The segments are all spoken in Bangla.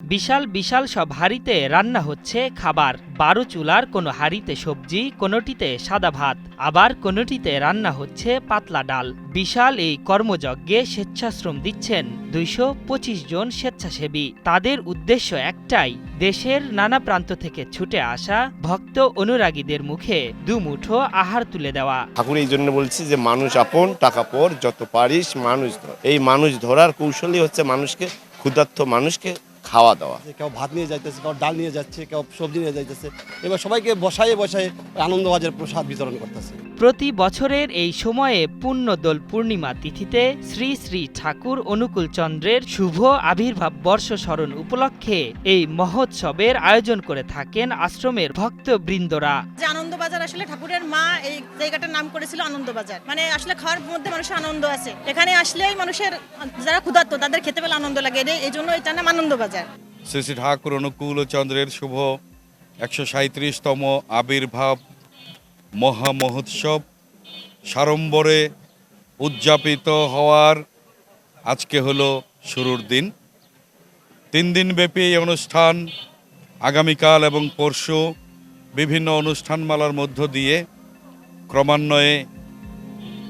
বিশাল বিশাল সব হাঁড়িতে রান্না হচ্ছে খাবার। ১২ চুলার কোনো হাঁড়িতে সবজি, কোনোটিতে সাদা ভাত, আবার কোনোটিতে রান্না হচ্ছে পাতলা ডাল। বিশাল এই কর্মযজ্ঞে স্বেচ্ছাশ্রম দিচ্ছেন ২২৫ জন স্বেচ্ছাসেবী। তাদের উদ্দেশ্য একটাই, দেশের নানা প্রান্ত থেকে ছুটে আসা ভক্ত অনুরাগীদের মুখে দুমুঠো আহার তুলে দেওয়া। ঠাকুর এই জন্য বলছি যে মানুষ আপন, টাকা পর, যত পারিস মানুষ ধর। এই মানুষ ধরার কৌশলই হচ্ছে মানুষকে, ক্ষুধার্ত মানুষকে খাওয়া দাওয়া। কেউ ভাত নিয়ে যাইতেছে, কেউ ডাল নিয়ে যাচ্ছে, কেউ সবজি নিয়ে যাইতেছে। এবার সবাইকে বসায় আনন্দবাজার প্রসাদ বিতরণ করতেছে। প্রতি বছরের এই সময়ে পুণ্যদোল পূর্ণিমা তিথিতে শ্রী শ্রী ঠাকুর অনুকূল চন্দ্রের শুভ আবির্ভাব বর্ষ স্মরণ উপলক্ষে এই মহোৎসবের আয়োজন করে থাকেন আশ্রমের ভক্তবৃন্দরা। যে আনন্দবাজার আসলে ঠাকুরের মা এই জায়গাটার নাম করেছিল আনন্দবাজার, মানে আসলে খাওয়ার মধ্যে মানুষের আনন্দ আছে। এখানে আসলেই মানুষের যারা ক্ষুধার্ত তাদের খেতে পেলে আনন্দ লাগে, এই জন্য এটার নাম আনন্দবাজার। শ্রী শ্রী ঠাকুর অনুকূল চন্দ্রের শুভ ১৩৭তম আবির্ভাব মহামহোৎসব সাড়ম্বরে উদযাপিত হওয়ার আজকে হলো শুরুর দিন। ৩ দিনব্যাপী এই অনুষ্ঠান আগামীকাল এবং পরশু বিভিন্ন অনুষ্ঠানমালার মধ্য দিয়ে ক্রমান্বয়ে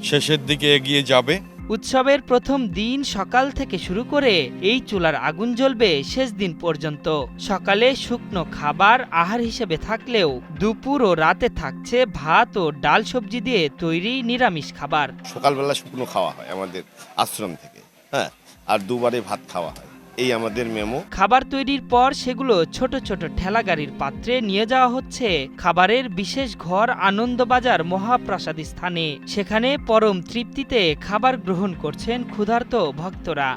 শেষের দিকে এগিয়ে যাবে। উৎসবের প্রথম দিন সকাল থেকে শুরু করে এই চুলার আগুন জ্বলবে শেষ দিন পর্যন্ত। সকালে শুকনো খাবার আহার হিসেবে থাকলেও দুপুর ও রাতে থাকছে ভাত ও ডাল সবজি দিয়ে তৈরি নিরামিষ খাবার। সকালবেলা শুকনো খাওয়া হয় আমাদের আশ্রম থেকে, হ্যাঁ, আর দুবারে ভাত খাওয়া হয়, এই আমাদের মেমো। খাবার তৈরির পর সেগুলো ছোট ছোট ঠেলাগাড়ির পাত্রে নিয়ে যাওয়া হচ্ছে খাবারের বিশেষ ঘর আনন্দবাজার মহাপ্রসাদী স্থানে। সেখানে পরম তৃপ্তিতে খাবার গ্রহণ করছেন ক্ষুধার্ত ভক্তরা।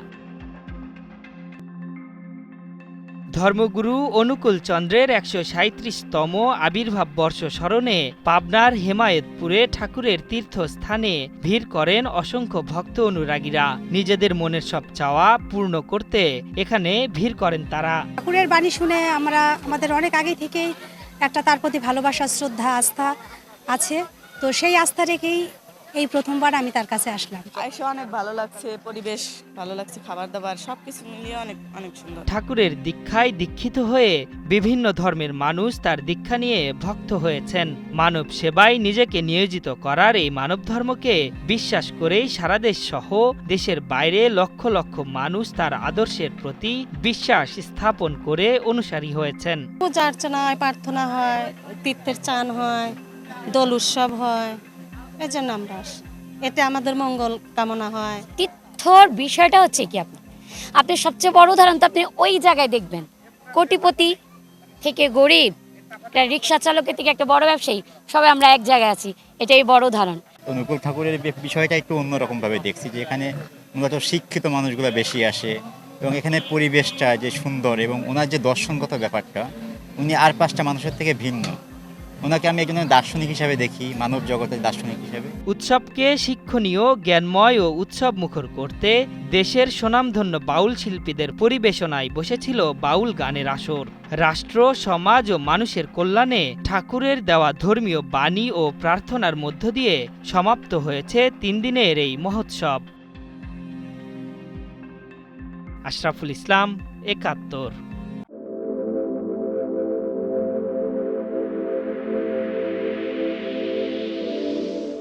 ধর্মগুরু অনুকূল চন্দ্রের ১৩৭তম আবির্ভাব বর্ষ স্মরণে পাবনার হেমায়েতপুরে ঠাকুরের তীর্থস্থানে ভিড় করেন অসংখ্য ভক্ত অনুরাগীরা। নিজেদের মনের সব চাওয়া পূর্ণ করতে এখানে ভিড় করেন তারা। ঠাকুরের বাণী শুনে আমাদের অনেক আগে থেকেই একটা তার প্রতি ভালোবাসা, শ্রদ্ধা, আস্থা আছে। তো সেই আস্থা রেখেই এই প্রথমবার আমি তার কাছে আসলাম। এসে অনেক ভালো লাগছে, পরিবেশ ভালো লাগছে, খাবার দাবার সবকিছু মিলিয়ে অনেক অনেক সুন্দর। ঠাকুরের দীক্ষায় দীক্ষিত হয়ে বিভিন্ন ধর্মের মানুষ তার দীক্ষা নিয়ে ভক্ত হয়েছেন। মানব সেবায় নিজেকে নিয়োজিত করার এই মানব ধর্মকে বিশ্বাস করেই সারা দেশ সহ দেশের বাইরে লক্ষ লক্ষ মানুষ তার আদর্শের প্রতি বিশ্বাস স্থাপন করে অনুসারী হয়েছেন। পূজা অর্চনা হয়, প্রার্থনা হয়, তীর্থের চান হয়, দোল উৎসব হয়, এই জন্য আমরা এতে আমাদের মঙ্গল কামনা হয়। তীর্থর বিষয়টা হচ্ছে কি, আপনি সবচেয়ে বড় উদাহরণ তো আপনি ওই জায়গায় দেখবেন, কোটিপতি থেকে গরিব, একটা রিক্সা চালকের থেকে একটা বড় ব্যবসায়ী, সবাই আমরা এক জায়গায় আছি, এটাই বড় উদাহরণ। অনুকূল ঠাকুরের বিষয়টা একটু অন্যরকমভাবে দেখছি, যে এখানে মূলত শিক্ষিত মানুষগুলো বেশি আসে এবং এখানে পরিবেশটা যে সুন্দর এবং ওনার যে দর্শনগত ব্যাপারটা, উনি আর 5টা মানুষের থেকে ভিন্ন। ওনাকে আমি একজন দার্শনিক হিসাবে দেখি, মানব জগতের দার্শনিক হিসাবে। উৎসবকে শিক্ষণীয়, জ্ঞানময় ও উৎসব মুখর করতে দেশের স্বনামধন্য বাউল শিল্পীদের পরিবেশনায় বসেছিল বাউল গানের আসর। রাষ্ট্র, সমাজ ও মানুষের কল্যাণে ঠাকুরের দেওয়া ধর্মীয় বাণী ও প্রার্থনার মধ্য দিয়ে সমাপ্ত হয়েছে 3 দিনের এই মহোৎসব। আশরাফুল ইসলাম, ৭১।